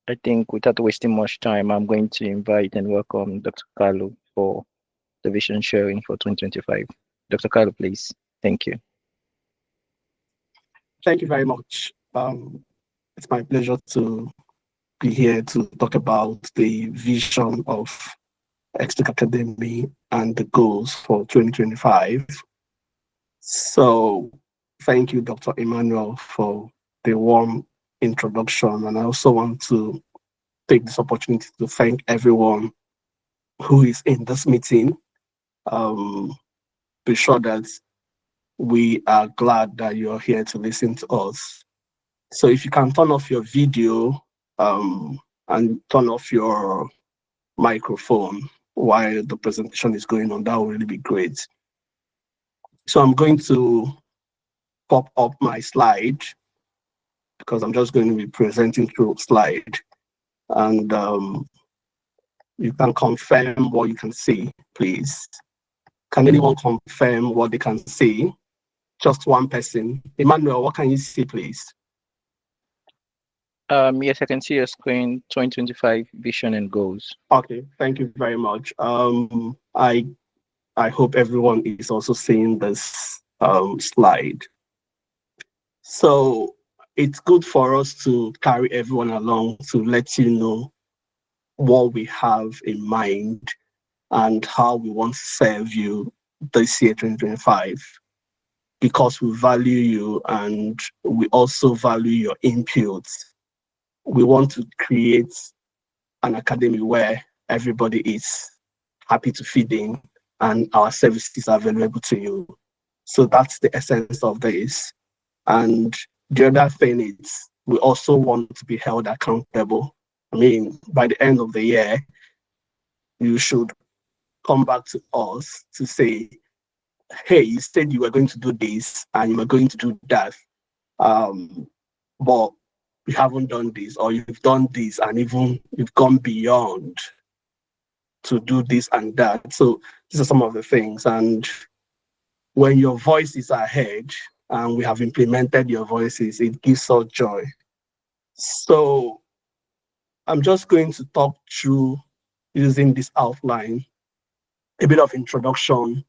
I think without wasting much time, I'm going to invite and welcome Dr. Carlo for the vision sharing for 2025. Dr. Carlo, please. Thank you. Thank you very much. It's my pleasure to be here to talk about the vision of ESTUK Academy and the goals for 2025. So, thank you, Dr. Emmanuel, for the warm introduction. And I also want to take this opportunity to thank everyone who is in this meeting. Um, be sure that we are glad that you're here to listen to us. So if you can turn off your video and turn off your microphone while the presentation is going on, that will really be great. So I'm going to pop up my slide because I'm just going to be presenting through slide, and you can confirm what you can see, please. Can anyone confirm what they can see? Just one person. Emmanuel, what can you see, please? Yes, I can see your screen, 2025 vision and goals. Okay, thank you very much. I hope everyone is also seeing this slide. So it's good for us to carry everyone along to let you know what we have in mind and how we want to serve you this year, 2025, because we value you and we also value your input. We want to create an academy where everybody is happy to feed in and our services are available to you. So that's the essence of this. And the other thing is we also want to be held accountable. I mean, by the end of the year, you should come back to us to say, hey, you said you were going to do this and you were going to do that, but you haven't done this, or you've done this and even you've gone beyond to do this and that. So these are some of the things. And when your voices are heard and we have implemented your voices, it gives us joy. So I'm just going to talk through, using this outline, a bit of introduction,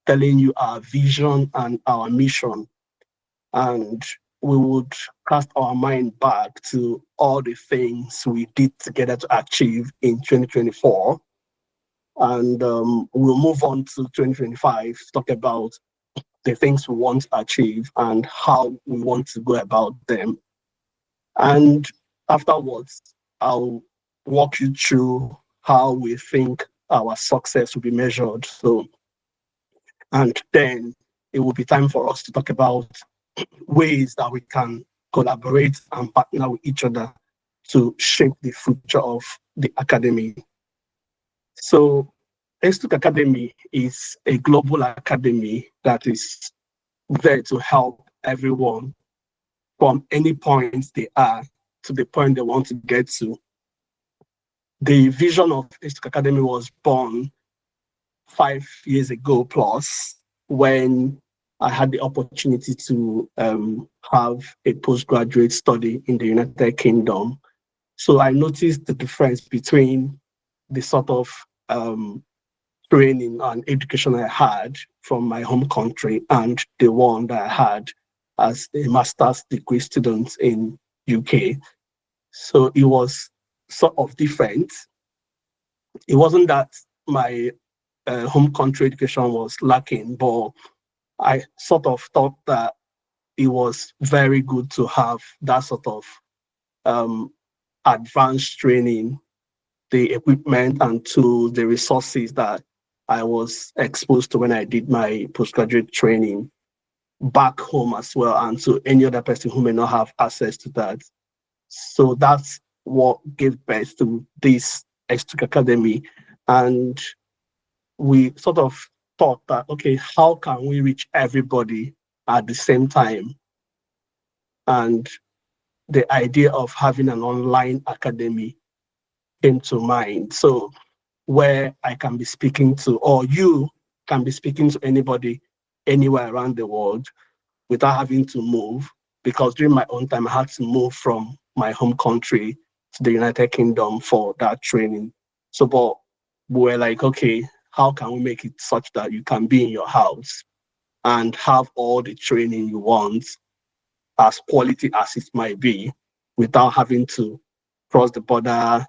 telling you our vision and our mission. And we would cast our mind back to all the things we did together to achieve in 2024. And we'll move on to 2025 to talk about the things we want to achieve and how we want to go about them. And afterwards, I'll walk you through how we think our success will be measured. So, and then it will be time for us to talk about ways that we can collaborate and partner with each other to shape the future of the academy. So, ESTUK Academy is a global academy that is there to help everyone from any point they are to the point they want to get to. The vision of ESTUK Academy was born 5 years ago plus, when I had the opportunity to have a postgraduate study in the United Kingdom. So I noticed the difference between the sort of training and education I had from my home country and the one that I had as a master's degree student in UK. So it was sort of different. It wasn't that my home country education was lacking, but I sort of thought that it was very good to have that sort of advanced training, the equipment and tools, the resources that I was exposed to when I did my postgraduate training back home as well, and to any other person who may not have access to that. So that's what gave birth to this ESTUK Academy. And we sort of thought that, okay, how can we reach everybody at the same time? And the idea of having an online academy came to mind. So where I can be speaking to, or you can be speaking to anybody anywhere around the world without having to move. Because during my own time, I had to move from my home country to the United Kingdom for that training. So, but we're like, okay, how can we make it such that you can be in your house and have all the training you want, as quality as it might be, without having to cross the border,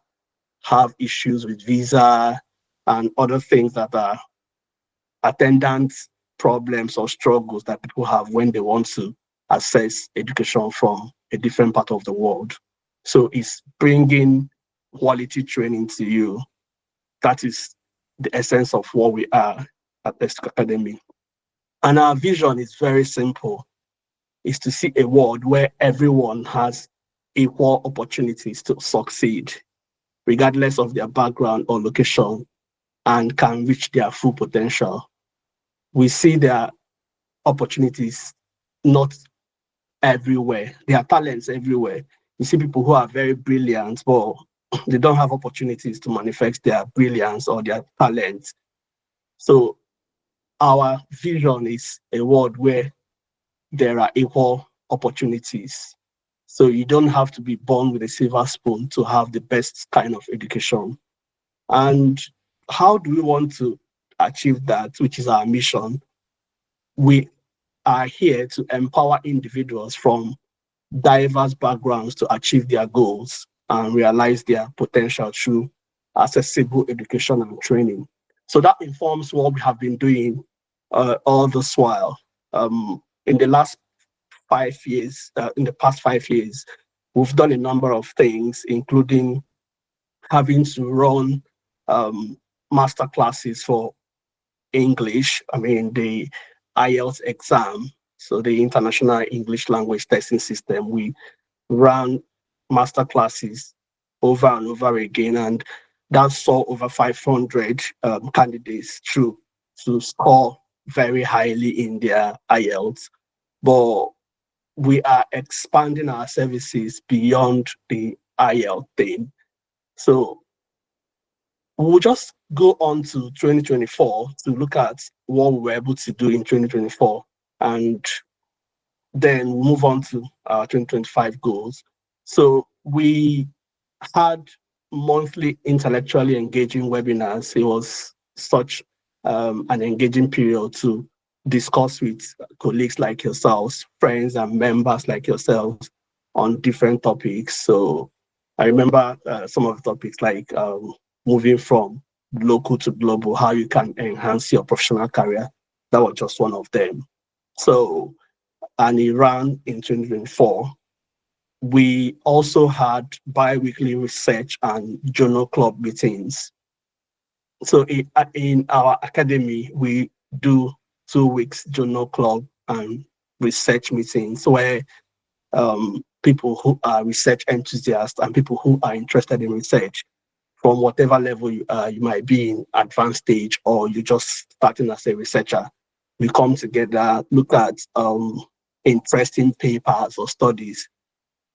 have issues with visa and other things that are attendant problems or struggles that people have when they want to access education from a different part of the world. So it's bringing quality training to you. That is the essence of what we are at ESTUK Academy. And our vision is very simple, is to see a world where everyone has equal opportunities to succeed, regardless of their background or location, and can reach their full potential. We see their opportunities not everywhere. There are talents everywhere. You see people who are very brilliant, but they don't have opportunities to manifest their brilliance or their talent. So our vision is a world where there are equal opportunities. So you don't have to be born with a silver spoon to have the best kind of education. And how do we want to achieve that, which is our mission? We are here to empower individuals from diverse backgrounds to achieve their goals and realize their potential through accessible education and training. So that informs what we have been doing all this while. In the last 5 years, in the past 5 years, we've done a number of things, including having to run master classes for English. I mean, the IELTS exam, so the International English Language Testing System. We ran master classes over and over again, and that saw over 500 candidates through to score very highly in their IELTS. But we are expanding our services beyond the IELTS thing. So we'll just go on to 2024 to look at what we were able to do in 2024, and then move on to our 2025 goals. So we had monthly intellectually engaging webinars. It was such an engaging period to discuss with colleagues like yourselves, friends and members like yourselves on different topics. So I remember some of the topics like moving from local to global, how you can enhance your professional career. That was just one of them. So, and it ran in 2024. We also had bi-weekly research and journal club meetings. So in our academy, we do 2 weeks journal club and research meetings where people who are research enthusiasts and people who are interested in research from whatever level you might be in, advanced stage, or you're just starting as a researcher, we come together, look at interesting papers or studies,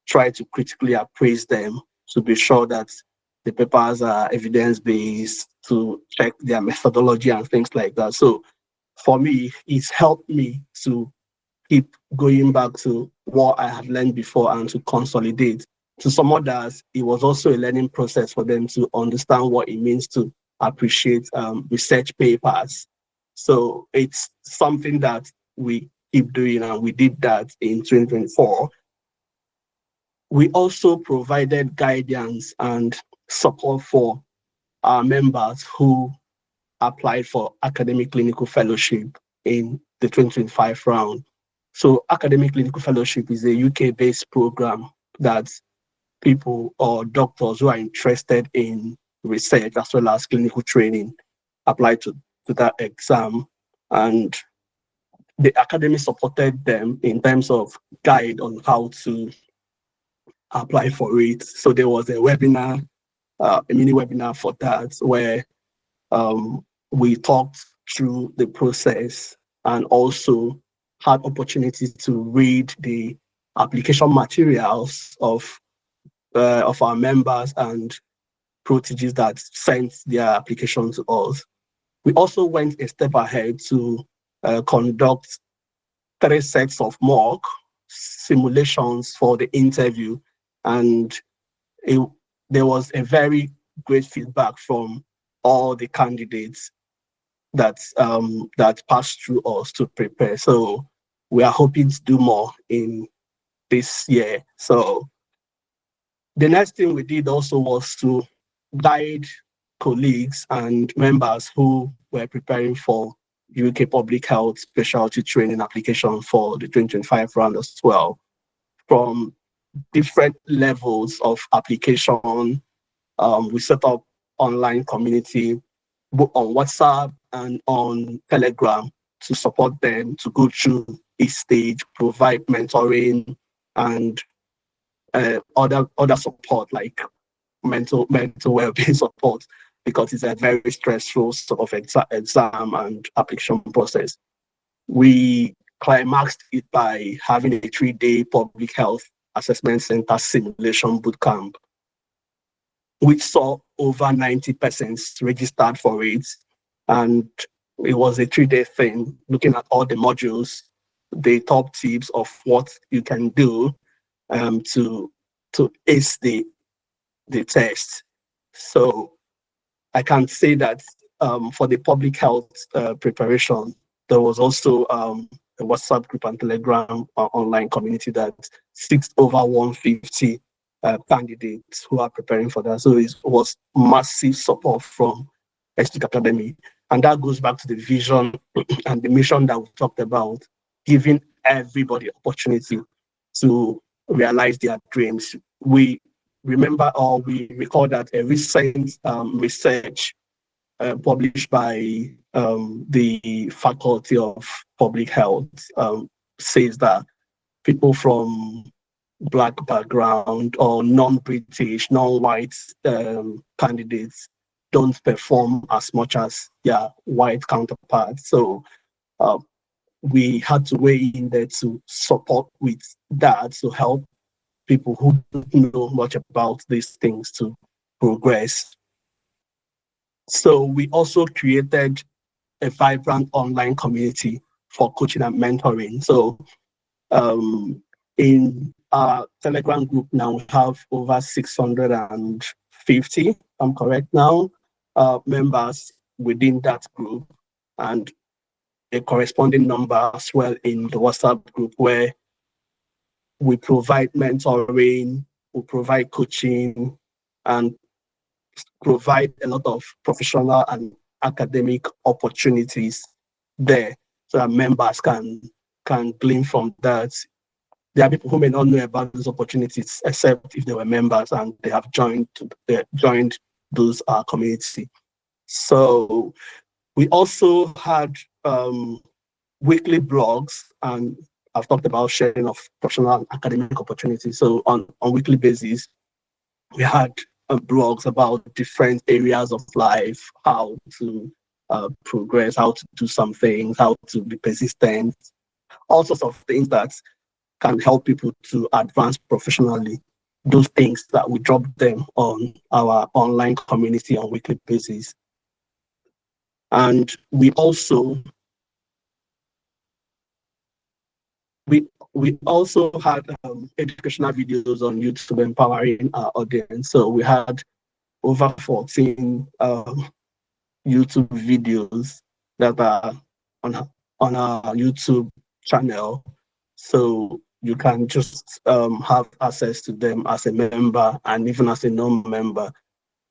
try to critically appraise them to be sure that the papers are evidence-based, to check their methodology and things like that. So for me, it's helped me to keep going back to what I had learned before and to consolidate. To some others, it was also a learning process for them to understand what it means to appreciate research papers. So it's something that we keep doing, and we did that in 2024. We also provided guidance and support for our members who applied for academic clinical fellowship in the 2025 round. So academic clinical fellowship is a UK-based program that people or doctors who are interested in research as well as clinical training apply to that exam. And the academy supported them in terms of guide on how to apply for it. So there was a webinar, a mini webinar for that, where we talked through the process and also had opportunities to read the application materials of our members and proteges that sent their application to us. We also went a step ahead to conduct 3 sets of mock simulations for the interview, and it, there was a very great feedback from all the candidates that passed through us to prepare. So we are hoping to do more in this year. So the next thing we did also was to guide colleagues and members who were preparing for UK Public Health Specialty Training application for the 2025 round as well, from different levels of application. We set up online community both on WhatsApp and on Telegram to support them to go through each stage, provide mentoring and other support like mental well-being support, because it's a very stressful sort of exam and application process. We climaxed it by having a 3-day public health assessment center simulation bootcamp, which saw over 90% registered for it. And it was a 3-day thing, looking at all the modules, the top tips of what you can do to ace the test. So I can say that for the public health preparation, there was also a WhatsApp group and Telegram online community that sits over 150 candidates who are preparing for that. So it was massive support from ESTUK Academy. And that goes back to the vision and the mission that we talked about, giving everybody opportunity to realize their dreams. We remember or we recall that a recent research published by the Faculty of Public Health says that people from Black background or non-British, non-white candidates don't perform as much as their white counterparts. So we had to weigh in there to support with that to help people who don't know much about these things to progress. So we also created a vibrant online community for coaching and mentoring. So in our Telegram group now, we have over 650, I'm correct now, members within that group, and a corresponding number as well in the WhatsApp group, where we provide mentoring, we provide coaching, and provide a lot of professional and academic opportunities there, so that members can glean from that. There are people who may not know about those opportunities except if they were members and they have joined those community. So we also had weekly blogs, and I've talked about sharing of professional and academic opportunities. So on weekly basis, we had blogs about different areas of life, how to progress, how to do some things, how to be persistent, all sorts of things that can help people to advance professionally. Those things that we drop them on our online community on a weekly basis. And we also had educational videos on YouTube empowering our audience. So we had over 14 YouTube videos that are on our YouTube channel. So you can just have access to them as a member and even as a non-member.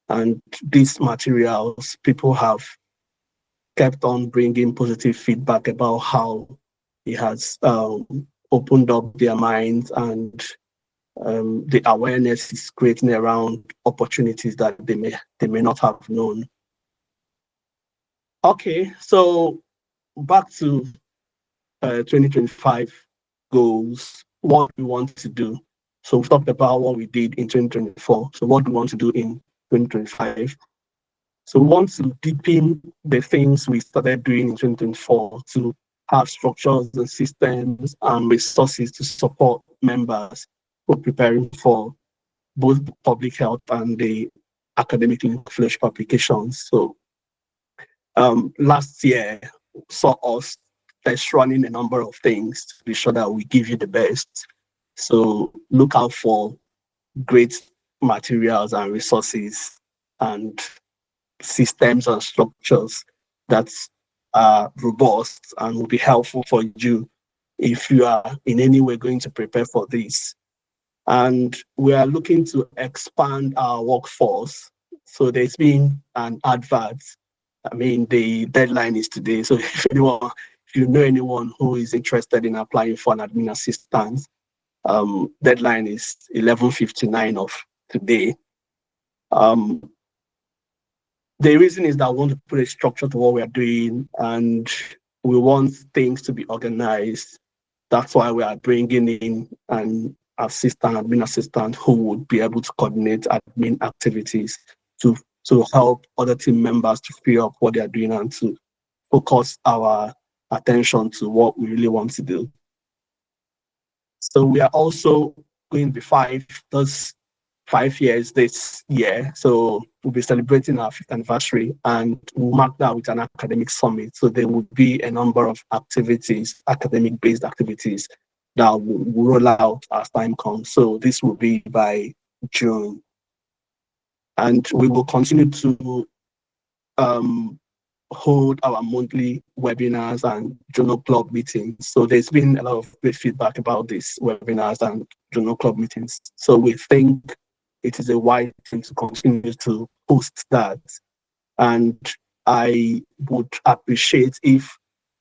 And these materials, people have kept on bringing positive feedback about how it has opened up their minds, and the awareness is creating around opportunities that they may not have known. Okay, so back to 2025 goals, what we want to do. So we've talked about what we did in 2024. So what do we want to do in 2025? So we want to deepen the things we started doing in 2024 to have structures and systems and resources to support members who are preparing for both public health and the academic fellowship applications. So last year saw us test running a number of things to be sure that we give you the best. So look out for great materials and resources and systems and structures that are robust and will be helpful for you if you are in any way going to prepare for this. And we are looking to expand our workforce. So there's been an advert. I mean, the deadline is today. So if you know anyone who is interested in applying for an admin assistant, deadline is 11:59 of today. Um, the reason is that we want to put a structure to what we are doing, and we want things to be organized. That's why we are bringing in an admin assistant who would be able to coordinate admin activities to help other team members to free up what they are doing and to focus our attention to what we really want to do. So we are also going to be those 5 years this year. So we'll be celebrating our 5th anniversary, and we'll mark that with an academic summit. So there will be a number of activities, academic-based activities, that will roll out as time comes. So this will be by June. And we will continue to hold our monthly webinars and journal club meetings. So there's been a lot of great feedback about these webinars and journal club meetings. So we think it is a wise thing to continue to host that. And I would appreciate if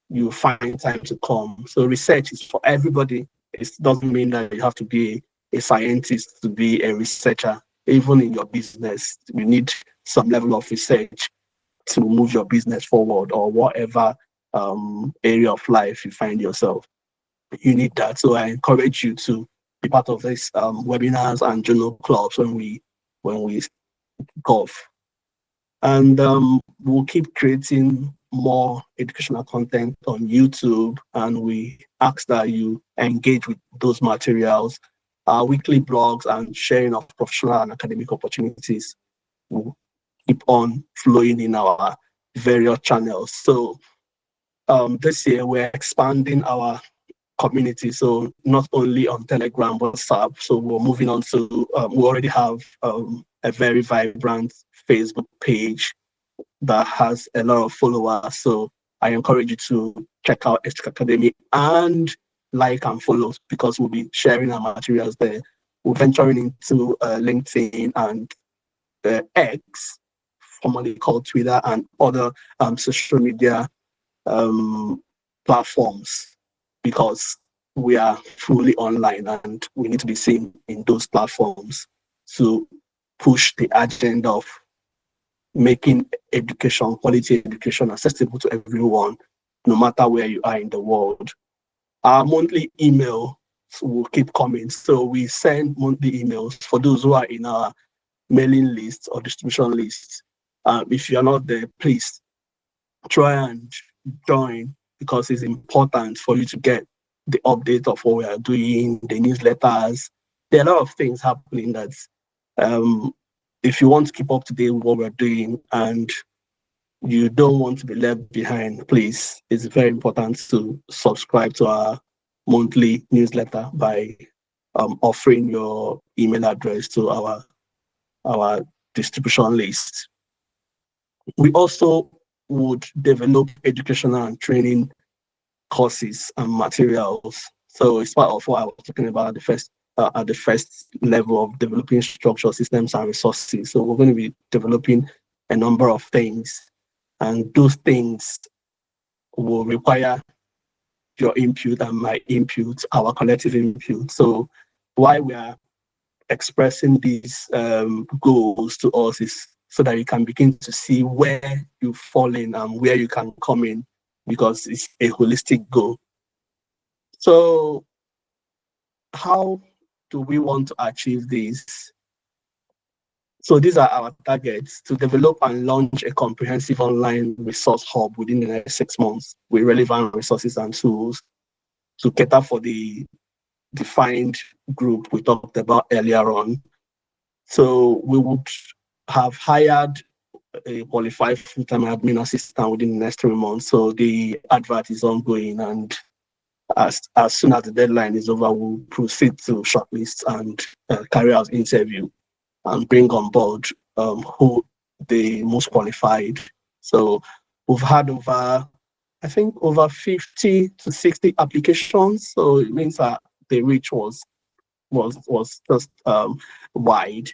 you find time to come. So research is for everybody. It doesn't mean that you have to be a scientist to be a researcher. Even in your business, you need some level of research to move your business forward, or whatever area of life you find yourself. You need that. So I encourage you to be part of these webinars and journal clubs when we golf. And we'll keep creating more educational content on YouTube, and we ask that you engage with those materials. Our weekly blogs and sharing of professional and academic opportunities will keep on flowing in our various channels. So this year we're expanding our community. So not only on Telegram, but WhatsApp. So we're moving on to, we already have a very vibrant Facebook page that has a lot of followers. So I encourage you to check out ESTUK Academy and like and follow, because we'll be sharing our materials there. We're venturing into LinkedIn and X, formerly called Twitter, and other social media platforms, because we are fully online and we need to be seen in those platforms to push the agenda of making education, quality education, accessible to everyone, no matter where you are in the world. Our monthly email will keep coming. So we send monthly emails for those who are in our mailing list or distribution list. If you're not there, please try and join, because it's important for you to get the update of what we are doing, the newsletters. There are a lot of things happening that if you want to keep up to date with what we're doing and you don't want to be left behind, please, it's very important to subscribe to our monthly newsletter by offering your email address to our distribution list. We also would develop educational and training courses and materials. So it's part of what I was talking about at the first level of developing structure, systems, and resources. So we're going to be developing a number of things, and those things will require your input and my input, our collective input. So why we are expressing these goals to us is so that you can begin to see where you fall in and where you can come in, because it's a holistic goal. So how do we want to achieve this? So these are our targets: to develop and launch a comprehensive online resource hub within the next 6 months with relevant resources and tools to cater for the defined group we talked about earlier on. So we would have hired a qualified full-time admin assistant within the next 3 months. So the advert is ongoing, and as soon as the deadline is over, we'll proceed to shortlist and carry out interview. and bring on board who the most qualified. So we've had over, I think, over 50 to 60 applications. So it means that the reach was just wide,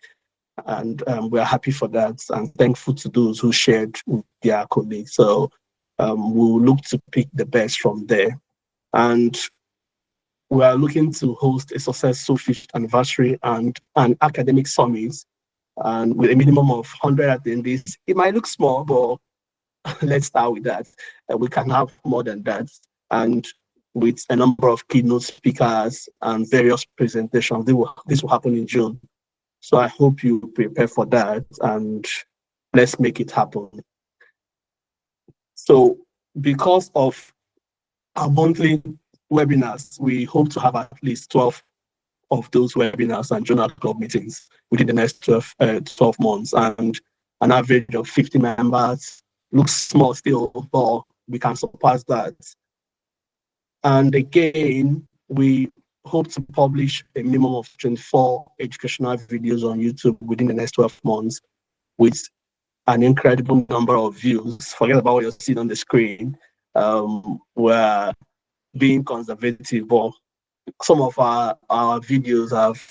and we're happy for that and thankful to those who shared with their colleagues. So we'll look to pick the best from there. And we are looking to host a successful fifth anniversary and an academic summit, and with a minimum of 100 attendees. It might look small, but let's start with that. We can have more than that. And with a number of keynote speakers and various presentations, this will happen in June. So I hope you prepare for that, and let's make it happen. So because of our monthly webinars, we hope to have at least 12 of those webinars and journal club meetings within the next 12 months, and an average of 50 members. Looks small still, but we can surpass that. And again, we hope to publish a minimum of 24 educational videos on YouTube within the next 12 months with an incredible number of views. Forget about what you're seeing on the screen. We're being conservative, but some of our videos have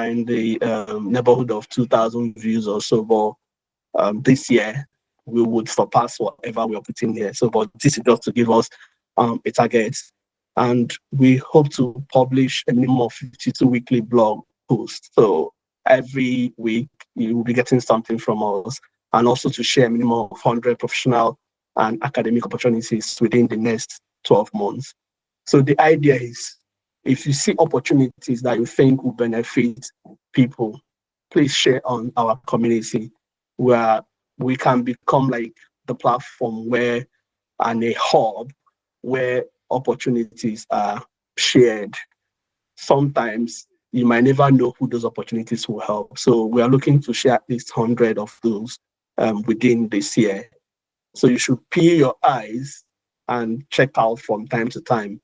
in the neighborhood of 2,000 views or so. But this year, we would surpass whatever we are putting here. So, but this is just to give us a target. And we hope to publish a minimum of 52 weekly blog posts. So every week, you will be getting something from us, and also to share a minimum of 100 professional and academic opportunities within the next 12 months. So the idea is, if you see opportunities that you think will benefit people, please share on our community, where we can become like the platform where and a hub where opportunities are shared. Sometimes you might never know who those opportunities will help. So we are looking to share at least 100 of those within this year. So you should peel your eyes and check out from time to time.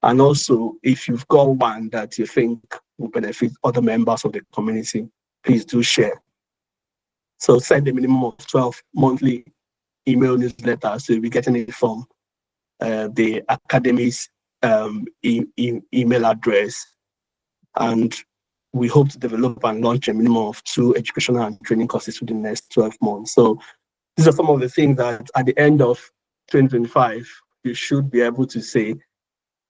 And also, if you've got one that you think will benefit other members of the community, please do share. So send a minimum of 12 monthly email newsletters. So you'll be getting it from the academy's email address. And we hope to develop and launch a minimum of 2 educational and training courses within the next 12 months. So these are some of the things that at the end of 2025, you should be able to say,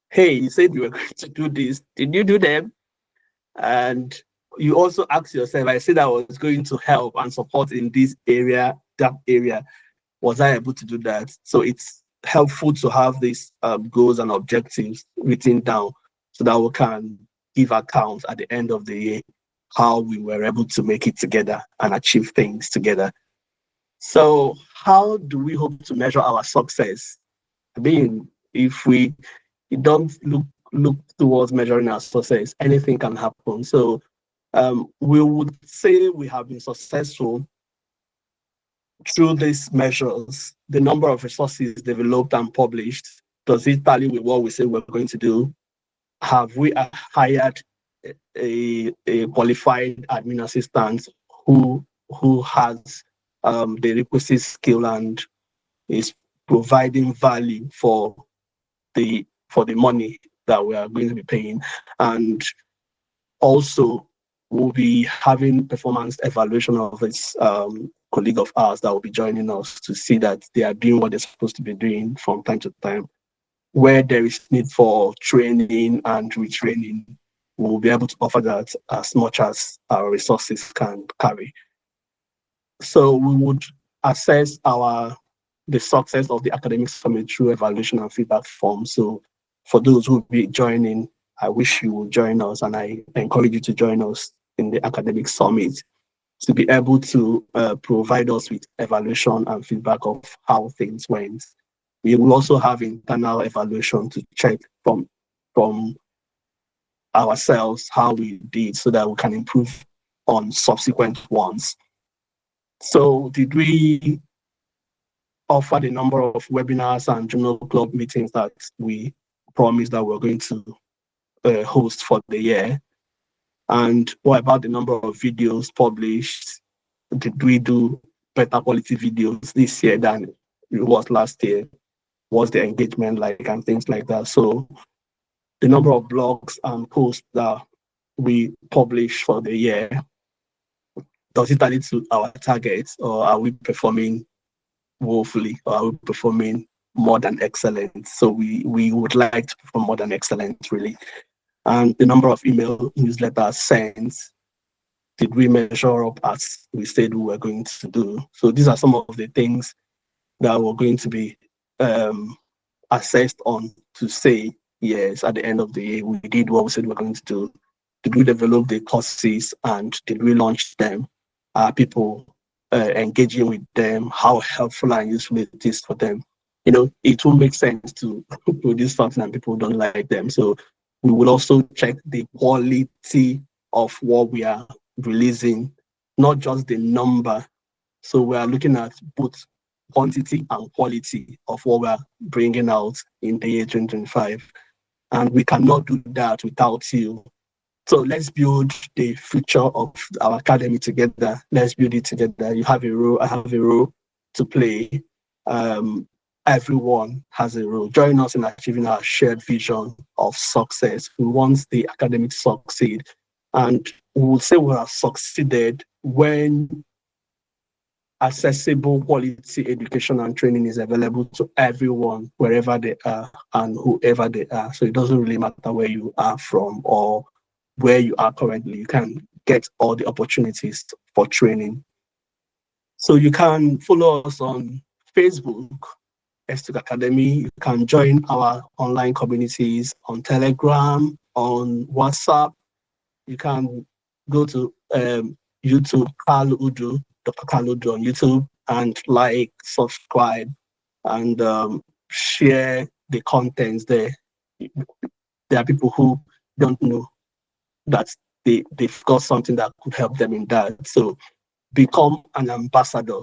hey, you said you were going to do this. Did you do them? And you also ask yourself, I said I was going to help and support in this area, that area. Was I able to do that? So it's helpful to have these goals and objectives written down so that we can give account at the end of the year how we were able to make it together and achieve things together. So how do we hope to measure our success? I mean, if we don't look towards measuring our success, anything can happen. So we would say we have been successful through these measures. The number of resources developed and published, does it tally with what we say we're going to do? Have we hired a qualified admin assistant who has the requisite skill and is providing value for the money that we are going to be paying? And also, we'll be having performance evaluation of this colleague of ours that will be joining us to see that they are doing what they're supposed to be doing from time to time. Where there is need for training and retraining, we'll be able to offer that as much as our resources can carry. So we would assess the success of the academic summit through evaluation and feedback forms. So for those who will be joining, I wish you would join us, and I encourage you to join us in the academic summit to be able to provide us with evaluation and feedback of how things went. We will also have internal evaluation to check from ourselves how we did so that we can improve on subsequent ones. So did we offer the number of webinars and journal club meetings that we promised that we're going to host for the year? And what about the number of videos published? Did we do better quality videos this year than it was last year? What's the engagement like and things like that? So the number of blogs and posts that we publish for the year, does it tally to our targets, or are we performing woefully, or are we performing more than excellent? So we would like to perform more than excellent, really. And the number of email newsletters sent, did we measure up as we said we were going to do? So these are some of the things that we're going to be assessed on to say, yes, at the end of the year, we did what we said we were going to do. Did we develop the courses and did we launch them? Are people engaging with them? How helpful and useful it is for them? You know, it will make sense to produce something and people don't like them. So we will also check the quality of what we are releasing, not just the number. So we are looking at both quantity and quality of what we're bringing out in the year 2025. And we cannot do that without you. So let's build the future of our academy together. Let's build it together. You have a role, I have a role to play. Everyone has a role. Join us in achieving our shared vision of success. We want the academy to succeed. And we will say we have succeeded when accessible quality education and training is available to everyone, wherever they are and whoever they are. So it doesn't really matter where you are from or where you are currently. You can get all the opportunities for training. So you can follow us on Facebook, ESTUK Academy. You can join our online communities on Telegram, on WhatsApp. You can go to YouTube, Carl Udu, Dr. Carl Udu on YouTube, and like, subscribe, and share the contents there. There are people who don't know that they've got something that could help them in that. So become an ambassador.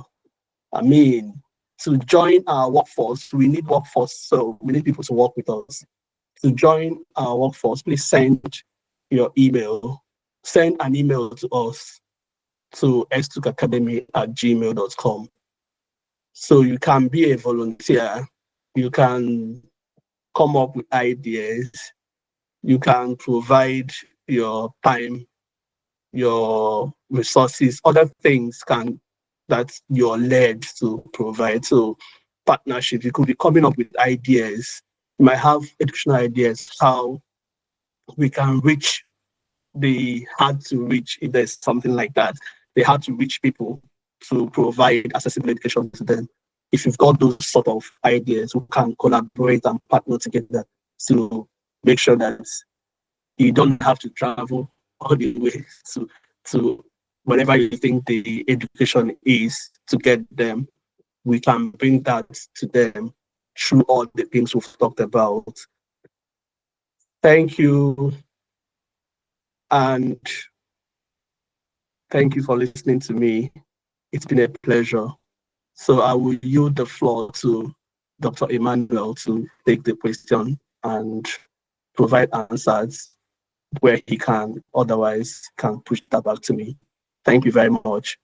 I mean, to join our workforce, we need workforce, so we need people to work with us. To join our workforce, please send your email. Send an email to us to estukacademy@gmail.com. So you can be a volunteer, you can come up with ideas, you can provide your time, your resources, other things that you're led to provide. So partnership, you could be coming up with ideas. You might have educational ideas, how we can reach the hard to reach, if there's something like that, they had to reach people to provide accessible education to them. If you've got those sort of ideas, we can collaborate and partner together to make sure that you don't have to travel all the way to wherever you think the education is to get them. We can bring that to them through all the things we've talked about. Thank you. And thank you for listening to me. It's been a pleasure. So I will yield the floor to Dr. Emmanuel to take the question and provide answers where he can, otherwise can push that back to me. Thank you very much.